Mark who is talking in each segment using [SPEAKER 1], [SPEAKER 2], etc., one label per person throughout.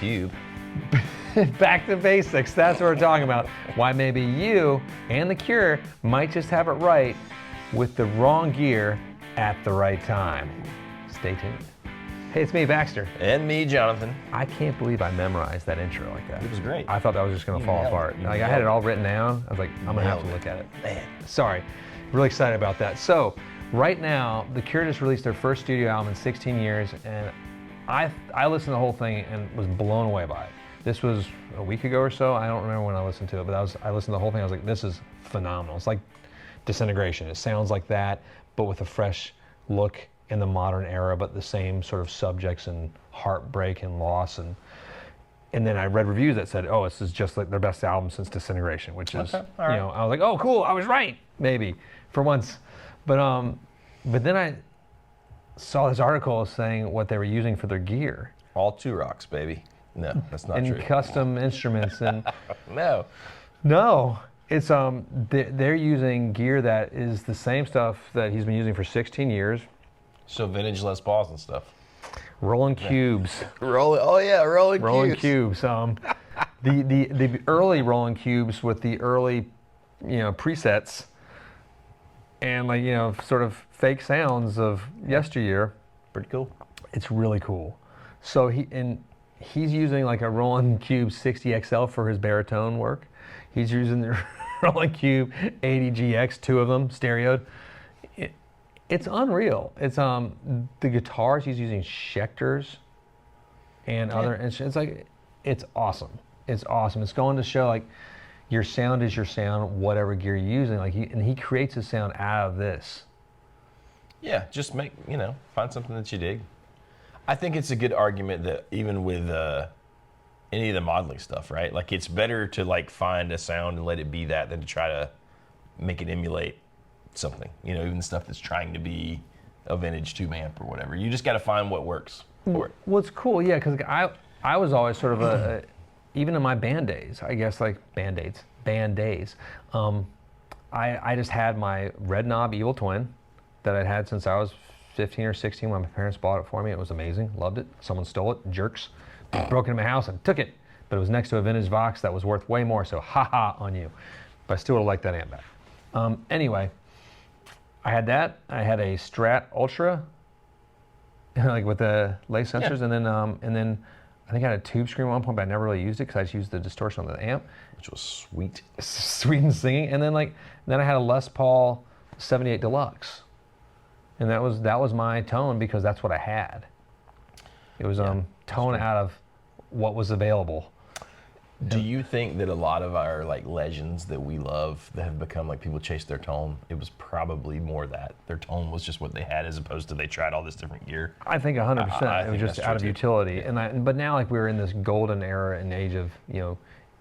[SPEAKER 1] cube.
[SPEAKER 2] Back to basics. That's what we're talking about. Why maybe you and the Cure might just have it right with the wrong gear at the right time. Stay tuned. Hey, it's me, Baxter.
[SPEAKER 1] And me, Jonathan.
[SPEAKER 2] I can't believe I memorized that intro like that.
[SPEAKER 1] It was great.
[SPEAKER 2] I thought that was just going to fall apart. Like, I had it all written down. I was like, I'm going to have to look at it.
[SPEAKER 1] Man.
[SPEAKER 2] Sorry. Really excited about that. So, right now, the Cure just released their first studio album in 16 years, and I listened to the whole thing and was blown away by it. This was a week ago or so. I don't remember when I listened to it, but I listened to the whole thing. I was like, this is phenomenal. It's like Disintegration. It sounds like that, but with a fresh look in the modern era, but the same sort of subjects and heartbreak and loss. And then I read reviews that said, oh, this is just like their best album since Disintegration, which is,
[SPEAKER 1] okay, all right.
[SPEAKER 2] I was like, oh, cool, I was right, maybe, for once. But then I saw this article saying what they were using for their gear.
[SPEAKER 1] All two rocks, baby. No, that's not true.
[SPEAKER 2] And custom instruments and
[SPEAKER 1] No.
[SPEAKER 2] It's they're using gear that is the same stuff that he's been using for 16 years.
[SPEAKER 1] So vintage Les Pauls and stuff.
[SPEAKER 2] Rolling cubes.
[SPEAKER 1] Rolling
[SPEAKER 2] cubes. The early rolling cubes with the early, presets and sort of fake sounds of yesteryear.
[SPEAKER 1] Pretty cool.
[SPEAKER 2] It's really cool. So he's using like a Roland Cube 60XL for his baritone work. He's using the Roland Cube 80GX, two of them, stereoed. It's unreal. It's the guitars he's using Schecters and other instruments. It's awesome. It's awesome. It's going to show like your sound is your sound, whatever gear you're using. And he creates a sound out of this.
[SPEAKER 1] Yeah, just find something that you dig. I think it's a good argument that even with any of the modeling stuff, right? Like it's better to find a sound and let it be that than to try to make it emulate something. Even the stuff that's trying to be a vintage tube amp or whatever. You just got to find what works for it.
[SPEAKER 2] Well, it's cool, yeah, because I was always sort of even in my band days, I guess band days, I just had my Red Knob Evil Twin that I'd had since I was 15 or 16 when my parents bought it for me. It was amazing, loved it. Someone stole it, jerks. Broke into my house and took it, but it was next to a vintage Vox that was worth way more, so ha on you. But I still would have liked that amp back. Anyway, I had that. I had a Strat Ultra, with the lace sensors, and then I think I had a Tube Scream at one point, but I never really used it because I just used the distortion on the amp,
[SPEAKER 1] which was sweet,
[SPEAKER 2] sweet and singing. And then then I had a Les Paul 78 Deluxe, and that was my tone because that's what I had. It was tone out of what was available.
[SPEAKER 1] Do you think that a lot of our legends that we love that have become people chase their tone, it was probably more that their tone was just what they had as opposed to they tried all this different gear?
[SPEAKER 2] I think 100%. It was just out of utility. Yeah. But now we're in this golden era and age of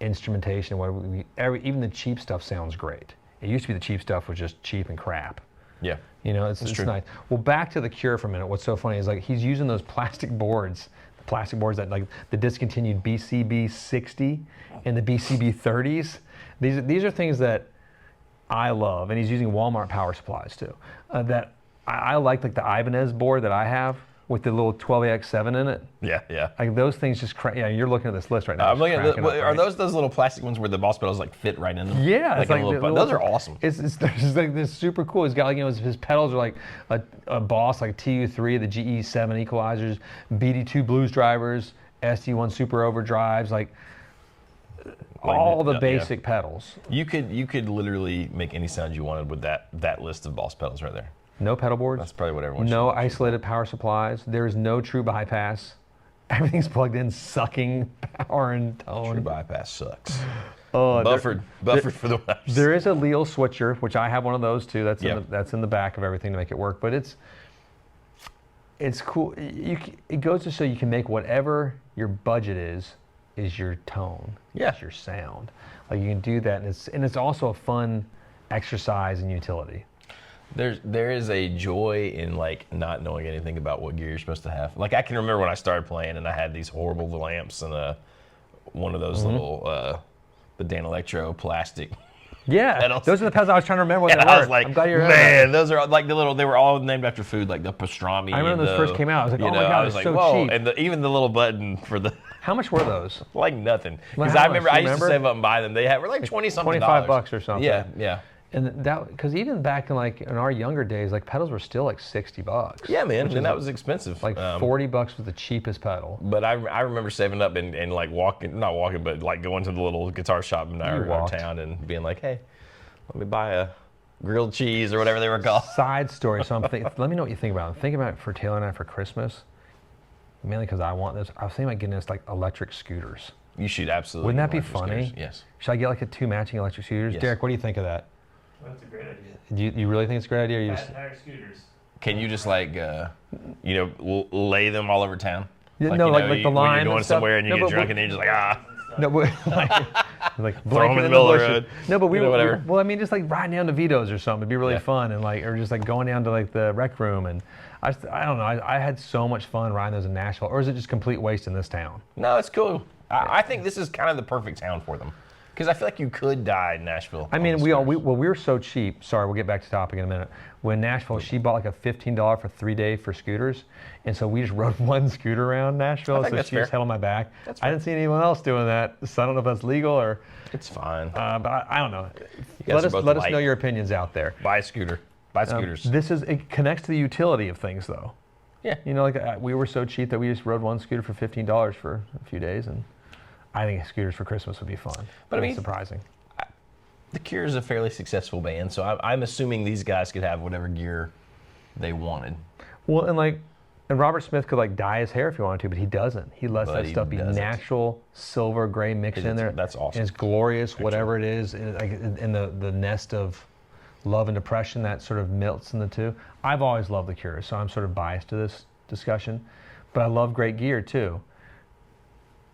[SPEAKER 2] instrumentation where even the cheap stuff sounds great. It used to be the cheap stuff was just cheap and crap.
[SPEAKER 1] Yeah.
[SPEAKER 2] It's nice. Well, back to the Cure for a minute. What's so funny is he's using those plastic boards that the discontinued BCB 60 and the BCB 30s. These are things that I love, and he's using Walmart power supplies too. That I like the Ibanez board that I have with the little 12AX7 in it.
[SPEAKER 1] Yeah.
[SPEAKER 2] Those things just you're looking at this list right now.
[SPEAKER 1] I'm looking at are those little plastic ones where the boss pedals fit right in them?
[SPEAKER 2] Yeah,
[SPEAKER 1] those are awesome.
[SPEAKER 2] It's this super cool. He's got his pedals are a Boss TU3, the GE7 equalizers, BD2 blues drivers, SD1 super overdrives, all the basic pedals.
[SPEAKER 1] You could literally make any sound you wanted with that list of Boss pedals right there.
[SPEAKER 2] No pedal boards.
[SPEAKER 1] That's probably what everyone.
[SPEAKER 2] No isolated power supplies. There is no true bypass. Everything's plugged in, sucking power and tone.
[SPEAKER 1] True bypass sucks. Buffered for the webs.
[SPEAKER 2] There is a Leal switcher, which I have one of those too. That's in the back of everything to make it work. But it's cool. It goes to show you can make whatever your budget is your tone.
[SPEAKER 1] Yeah.
[SPEAKER 2] Is your sound. You can do that, and it's also a fun exercise and utility.
[SPEAKER 1] There is a joy in not knowing anything about what gear you're supposed to have. I can remember when I started playing and I had these horrible little amps and one of those little the Dan Electro plastic.
[SPEAKER 2] Yeah,
[SPEAKER 1] pedals.
[SPEAKER 2] Those are the pedals I was trying to remember what
[SPEAKER 1] and
[SPEAKER 2] they
[SPEAKER 1] I
[SPEAKER 2] were.
[SPEAKER 1] was like,
[SPEAKER 2] I'm glad you're
[SPEAKER 1] man, those are they were all named after food, the pastrami.
[SPEAKER 2] I remember those first came out. I was like, oh my god,
[SPEAKER 1] I was
[SPEAKER 2] it's so
[SPEAKER 1] whoa.
[SPEAKER 2] cheap.
[SPEAKER 1] And even the little button for the
[SPEAKER 2] How much were those?
[SPEAKER 1] Like nothing.
[SPEAKER 2] Well,
[SPEAKER 1] Because
[SPEAKER 2] how
[SPEAKER 1] I
[SPEAKER 2] much?
[SPEAKER 1] remember
[SPEAKER 2] You
[SPEAKER 1] I used
[SPEAKER 2] remember?
[SPEAKER 1] to save up and buy them. They were like 20-something
[SPEAKER 2] $25 or something.
[SPEAKER 1] Yeah, yeah.
[SPEAKER 2] And that, because even back in like in our younger days, like pedals were still like $60.
[SPEAKER 1] Yeah, man,
[SPEAKER 2] which
[SPEAKER 1] and
[SPEAKER 2] is
[SPEAKER 1] that was expensive.
[SPEAKER 2] like $40 was the cheapest pedal.
[SPEAKER 1] But I remember saving up and like not walking, but like going to the little guitar shop in our town and being like, hey, let me buy a grilled cheese or whatever they were called.
[SPEAKER 2] Side story. So I'm thinking, let me know what you think about it. I'm thinking about it for Taylor and I for Christmas, mainly because I want this. I was thinking about getting us like electric scooters.
[SPEAKER 1] You should absolutely.
[SPEAKER 2] Wouldn't that be
[SPEAKER 1] electric
[SPEAKER 2] funny?
[SPEAKER 1] scooters. Yes.
[SPEAKER 2] Should I get like 2 matching electric scooters?
[SPEAKER 1] Yes.
[SPEAKER 2] Derek, what do you think of that?
[SPEAKER 3] That's a great idea.
[SPEAKER 2] Do you really think it's a great idea? Or you
[SPEAKER 3] Fat
[SPEAKER 2] just,
[SPEAKER 3] tire scooters.
[SPEAKER 1] Can you just like, lay them all over town?
[SPEAKER 2] Yeah,
[SPEAKER 1] Like,
[SPEAKER 2] no,
[SPEAKER 1] you
[SPEAKER 2] like
[SPEAKER 1] know,
[SPEAKER 2] the
[SPEAKER 1] when
[SPEAKER 2] line
[SPEAKER 1] you're
[SPEAKER 2] and
[SPEAKER 1] going
[SPEAKER 2] stuff?
[SPEAKER 1] somewhere and you
[SPEAKER 2] No,
[SPEAKER 1] get
[SPEAKER 2] but-
[SPEAKER 1] drunk and you're just like,
[SPEAKER 2] no, but like
[SPEAKER 1] Throw 'em
[SPEAKER 2] blanket
[SPEAKER 1] in the middle of the
[SPEAKER 2] bushes.
[SPEAKER 1] road.
[SPEAKER 2] No, but we
[SPEAKER 1] You know,
[SPEAKER 2] were
[SPEAKER 1] whatever.
[SPEAKER 2] well. I mean, just like riding down to Vito's or something. It'd be really
[SPEAKER 1] Yeah.
[SPEAKER 2] fun, and like, or just like going down to like the rec room. And I don't know. I had so much fun riding those in Nashville. Or is it just complete waste in this town?
[SPEAKER 1] No, it's cool. I think this is kind of the perfect town for them. Because I feel like you could die in Nashville.
[SPEAKER 2] I mean,
[SPEAKER 1] on
[SPEAKER 2] we
[SPEAKER 1] scooters.
[SPEAKER 2] were so cheap. Sorry, we'll get back to the topic in a minute. When Nashville, she bought like a $15 for 3 days for scooters, and so we just rode one scooter around Nashville.
[SPEAKER 1] I think
[SPEAKER 2] So
[SPEAKER 1] that's
[SPEAKER 2] she just
[SPEAKER 1] fair.
[SPEAKER 2] had on my back.
[SPEAKER 1] That's
[SPEAKER 2] I
[SPEAKER 1] fair.
[SPEAKER 2] didn't see anyone else doing that, so I don't know if that's legal or.
[SPEAKER 1] It's fine.
[SPEAKER 2] But I don't know.
[SPEAKER 1] guys are both
[SPEAKER 2] Let us
[SPEAKER 1] light.
[SPEAKER 2] know your opinions out there.
[SPEAKER 1] Buy a scooter. Buy scooters.
[SPEAKER 2] It connects to the utility of things, though.
[SPEAKER 1] Yeah.
[SPEAKER 2] You know, like we were so cheap that we just rode one scooter for $15 for a few days, and I think scooters for Christmas would be fun.
[SPEAKER 1] But I
[SPEAKER 2] It's
[SPEAKER 1] mean-
[SPEAKER 2] surprising.
[SPEAKER 1] The Cure is a fairly successful band, so I'm assuming these guys could have whatever gear they wanted.
[SPEAKER 2] Well, and Robert Smith could like dye his hair if he wanted to, but he doesn't. He lets
[SPEAKER 1] But
[SPEAKER 2] that
[SPEAKER 1] he
[SPEAKER 2] stuff be
[SPEAKER 1] doesn't.
[SPEAKER 2] natural, silver, gray mix in there.
[SPEAKER 1] That's awesome.
[SPEAKER 2] And it's glorious, whatever it is, and like in the nest of love and depression that sort of melts in the two. I've always loved the Cure, so I'm sort of biased to this discussion, but I love great gear too.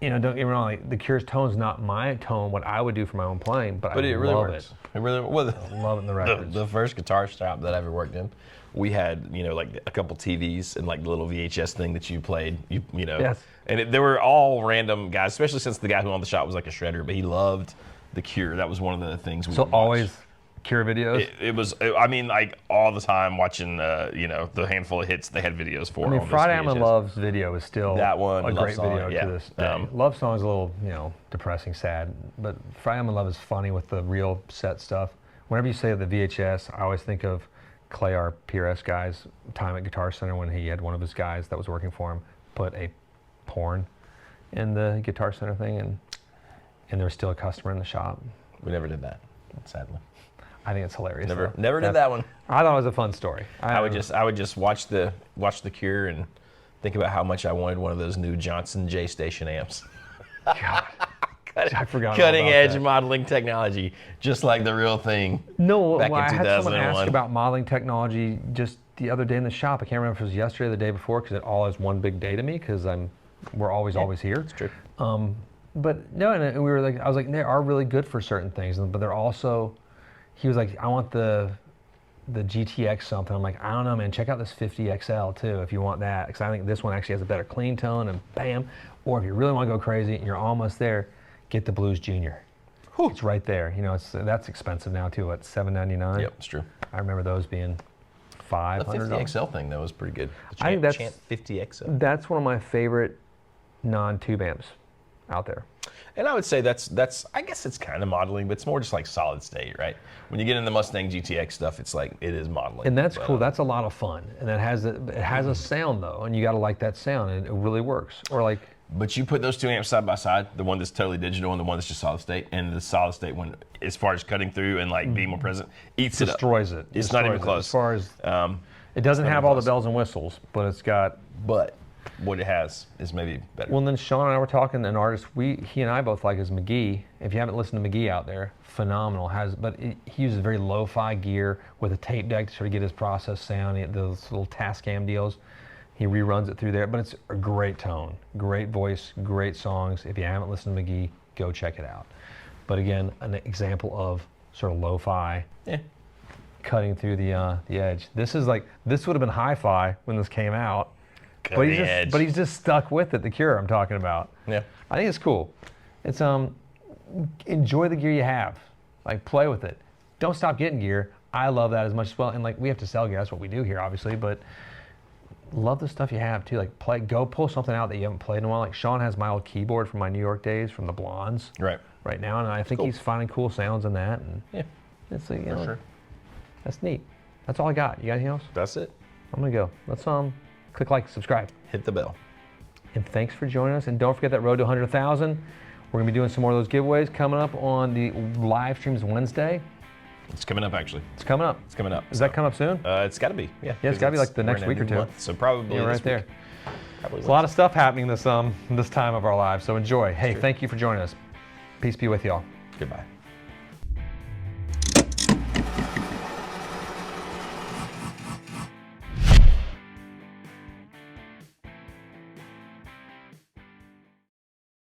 [SPEAKER 2] You know, don't get me wrong. Like, the Cure's tone's not my tone, what I would do for my own playing, but
[SPEAKER 1] But
[SPEAKER 2] I
[SPEAKER 1] it really
[SPEAKER 2] love
[SPEAKER 1] works. It really well,
[SPEAKER 2] I love it in the records.
[SPEAKER 1] the first guitar shop that I ever worked in, we had like a couple TVs and like the little VHS thing that you played.
[SPEAKER 2] Yes.
[SPEAKER 1] And they were all random guys, especially since the guy who owned the shop was like a shredder, but he loved the Cure. That was one of the things we
[SPEAKER 2] So
[SPEAKER 1] would watch.
[SPEAKER 2] always Cure videos.
[SPEAKER 1] It was, I mean, like all the time watching, the handful of hits they had videos for.
[SPEAKER 2] I mean,
[SPEAKER 1] on this
[SPEAKER 2] Friday I'm in
[SPEAKER 1] VHS.
[SPEAKER 2] Love's video is still
[SPEAKER 1] That one,
[SPEAKER 2] a
[SPEAKER 1] Love
[SPEAKER 2] great
[SPEAKER 1] Song,
[SPEAKER 2] video
[SPEAKER 1] yeah.
[SPEAKER 2] to this day. Love Song is a little, depressing, sad, but Friday I'm in Love is funny with the real set stuff. Whenever you say the VHS, I always think of Clay, our PRS guy's time at Guitar Center when he had one of his guys that was working for him put a porn in the Guitar Center thing, and there was still a customer in the shop.
[SPEAKER 1] We never did that, sadly.
[SPEAKER 2] I think it's hilarious.
[SPEAKER 1] Never
[SPEAKER 2] though.
[SPEAKER 1] did that one.
[SPEAKER 2] I thought it was a fun story.
[SPEAKER 1] I would just watch the Cure and think about how much I wanted one of those new Johnson J Station amps.
[SPEAKER 2] God, I forgot. all
[SPEAKER 1] Cutting
[SPEAKER 2] about
[SPEAKER 1] edge
[SPEAKER 2] that.
[SPEAKER 1] modeling technology, just like the real thing.
[SPEAKER 2] No,
[SPEAKER 1] back
[SPEAKER 2] well,
[SPEAKER 1] in
[SPEAKER 2] I had someone
[SPEAKER 1] 2001.
[SPEAKER 2] ask about modeling technology just the other day in the shop. I can't remember if it was yesterday or the day before because it all is one big day to me because we're always here.
[SPEAKER 1] It's true.
[SPEAKER 2] But no, and we were like, I was like, they are really good for certain things, but they're also. He was like, I want the GTX something. I'm like, I don't know, man. Check out this 50XL too if you want that, because I think this one actually has a better clean tone and bam. Or if you really want to go crazy and you're almost there, get the Blues Junior. Whew. It's right there. That's expensive now too. What, $799?
[SPEAKER 1] Yep, it's true.
[SPEAKER 2] I remember those being
[SPEAKER 1] The
[SPEAKER 2] $500.
[SPEAKER 1] 50XL thing though was pretty good. The
[SPEAKER 2] I think that's-
[SPEAKER 1] Chant 50XL.
[SPEAKER 2] That's one of my favorite non-tube amps out there.
[SPEAKER 1] And I would say that's I guess it's kind of modeling, but it's more just like solid state, right? When you get into Mustang GTX stuff, it's like it is modeling.
[SPEAKER 2] And that's
[SPEAKER 1] But,
[SPEAKER 2] cool. That's a lot of fun. And it has a sound though, and you got to like that sound, and it really works. Or like.
[SPEAKER 1] But you put those two amps side by side, the one that's totally digital and the one that's just solid state, and the solid state one, as far as cutting through and like being more present, eats it up.
[SPEAKER 2] Destroys it.
[SPEAKER 1] It's not even
[SPEAKER 2] Destroys it.
[SPEAKER 1] close.
[SPEAKER 2] As far as it doesn't
[SPEAKER 1] not
[SPEAKER 2] have
[SPEAKER 1] even
[SPEAKER 2] all the
[SPEAKER 1] close.
[SPEAKER 2] bells and whistles, but it's got.
[SPEAKER 1] But what it has is maybe better.
[SPEAKER 2] Well, then Sean and I were talking. An artist he and I both like is McGee. If you haven't listened to McGee out there, phenomenal. He uses very lo-fi gear with a tape deck to sort of get his process sound. Those little Tascam deals. He reruns it through there, but it's a great tone, great voice, great songs. If you haven't listened to McGee, go check it out. But again, an example of sort of lo-fi.
[SPEAKER 1] Yeah.
[SPEAKER 2] Cutting through the edge. This would have been hi-fi when this came out, but he's just stuck with it. The Cure I'm talking about.
[SPEAKER 1] Yeah.
[SPEAKER 2] I think it's cool. It's enjoy the gear you have, like play with it. Don't stop getting gear. I love that as much as well. And like we have to sell gear. That's what we do here, obviously. But love the stuff you have too. Like go pull something out that you haven't played in a while. Like Sean has my old keyboard from my New York days from the Blondes. Right now, and I think he's finding cool sounds in that. And
[SPEAKER 1] yeah,
[SPEAKER 2] it's like, sure. That's neat. That's all I got. You got anything else?
[SPEAKER 1] That's it.
[SPEAKER 2] I'm gonna go. Let's click like, subscribe,
[SPEAKER 1] hit the bell,
[SPEAKER 2] and thanks for joining us. And don't forget that road to 100,000. We're gonna be doing some more of those giveaways coming up on the live streams Wednesday.
[SPEAKER 1] It's coming up, actually.
[SPEAKER 2] It's coming up.
[SPEAKER 1] It's coming up.
[SPEAKER 2] Is that coming up soon?
[SPEAKER 1] It's got to be. Yeah.
[SPEAKER 2] Yeah, it's got to be like the next week or two.
[SPEAKER 1] Month, so probably
[SPEAKER 2] right there.
[SPEAKER 1] There's
[SPEAKER 2] a lot of stuff happening this time of our lives. So enjoy. Hey, thank you for joining us. Peace be with y'all.
[SPEAKER 1] Goodbye.